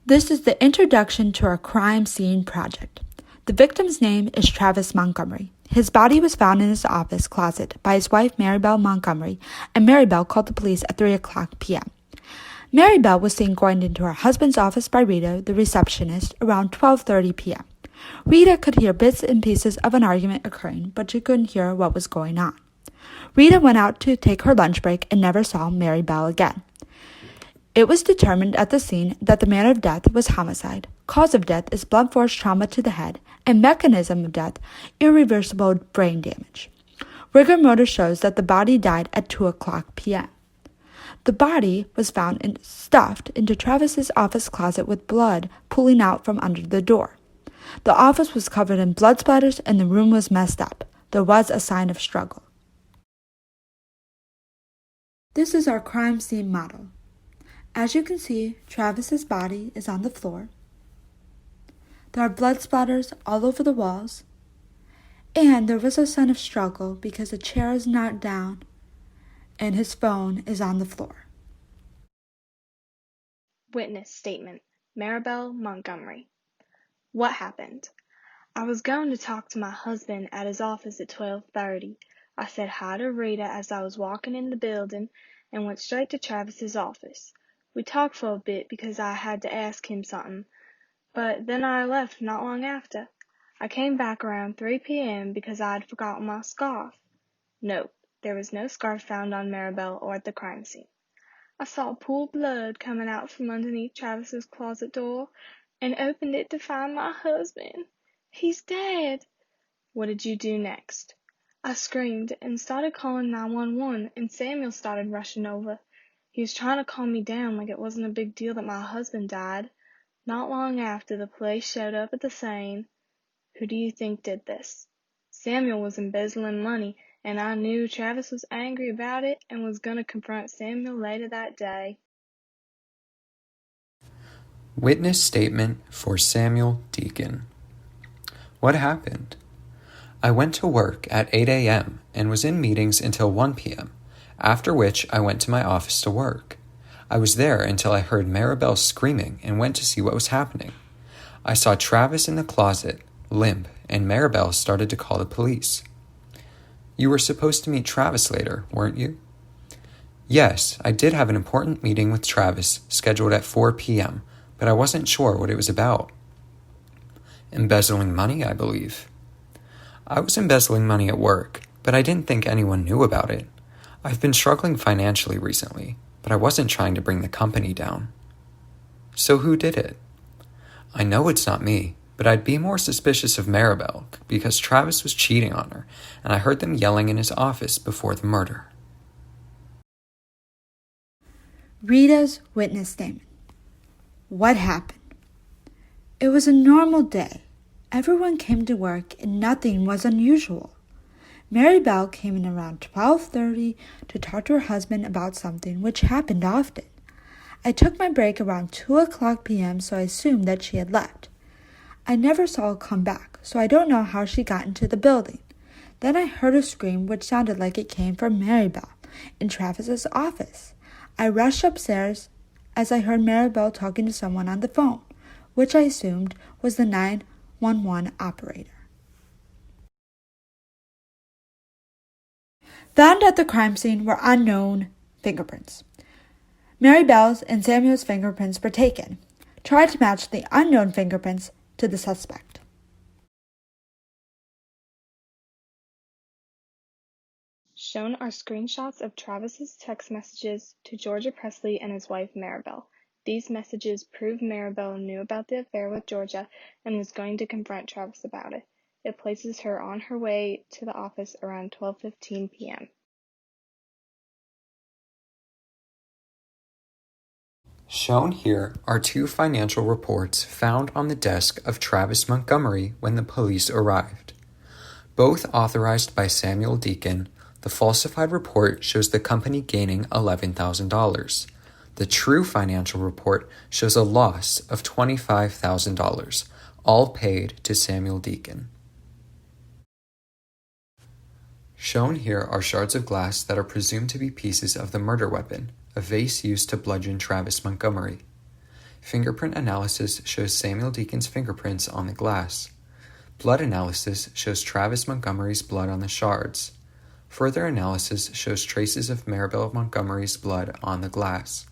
This is the introduction to our crime scene project. The victim's name is Travis Montgomery. His body was found in his office closet by his wife Maribel Montgomery, and Maribel called the police at 3 o'clock p.m. Maribel was seen going into her husband's office by Rita, the receptionist, around 12:30 p.m. Rita could hear bits and pieces of an argument occurring, but she couldn't hear what was going on. Rita went out to take her lunch break and never saw Maribel again. It was determined at the scene that the manner of death was homicide. Cause of death is blunt force trauma to the head, and mechanism of death, irreversible brain damage. Rigor mortis shows that the body died at 2 o'clock p.m. The body was found stuffed into Travis's office closet with blood pooling out from under the door. The office was covered in blood splatters and the room was messed up. There was a sign of struggle. This is our crime scene model. As you can see, Travis's body is on the floor. There are blood splatters all over the walls. And there was a sign of struggle because a chair is knocked down and his phone is on the floor. Witness statement. Maribel Montgomery. What happened? I was going to talk to my husband at his office at 12:30. I said hi to Rita as I was walking in the building and went straight to Travis's office. We talked for a bit because I had to ask him something, but then I left not long after. I came back around 3 p.m. because I had forgotten my scarf. Nope, there was no scarf found on Maribel or at the crime scene. I saw a pool of blood coming out from underneath Travis's closet door and opened it to find my husband. He's dead. What did you do next? I screamed and started calling 911, and Samuel started rushing over. He was trying to calm me down like it wasn't a big deal that my husband died. Not long after, the police showed up at the scene. Who do you think did this? Samuel was embezzling money, and I knew Travis was angry about it and was going to confront Samuel later that day. Witness statement for Samuel Deacon. What happened? I went to work at 8 a.m. and was in meetings until 1 p.m., after which I went to my office to work. I was there until I heard Maribel screaming and went to see what was happening. I saw Travis in the closet, limp, and Maribel started to call the police. You were supposed to meet Travis later, weren't you? Yes, I did have an important meeting with Travis scheduled at 4 p.m., but I wasn't sure what it was about. Embezzling money, I believe. I was embezzling money at work, but I didn't think anyone knew about it. I've been struggling financially recently, but I wasn't trying to bring the company down. So who did it? I know it's not me, but I'd be more suspicious of Maribel because Travis was cheating on her, and I heard them yelling in his office before the murder. Rita's witness statement. What happened? It was a normal day. Everyone came to work and nothing was unusual. Maribel came in around 12:30 to talk to her husband about something which happened often. I took my break around 2 o'clock p.m., so I assumed that she had left. I never saw her come back, so I don't know how she got into the building. Then I heard a scream which sounded like it came from Maribel in Travis's office. I rushed upstairs as I heard Maribel talking to someone on the phone, which I assumed was the 911 operator. Found at the crime scene were unknown fingerprints. Maribel's and Samuel's fingerprints were taken. Tried to match the unknown fingerprints to the suspect. Shown are screenshots of Travis's text messages to Georgia Presley and his wife Maribel. These messages prove Maribel knew about the affair with Georgia and was going to confront Travis about it. It places her on her way to the office around 12:15 p.m. Shown here are two financial reports found on the desk of Travis Montgomery when the police arrived. Both authorized by Samuel Deacon, the falsified report shows the company gaining $11,000. The true financial report shows a loss of $25,000, all paid to Samuel Deacon. Shown here are shards of glass that are presumed to be pieces of the murder weapon, a vase used to bludgeon Travis Montgomery. Fingerprint analysis shows Samuel Deacon's fingerprints on the glass. Blood analysis shows Travis Montgomery's blood on the shards. Further analysis shows traces of Maribel Montgomery's blood on the glass.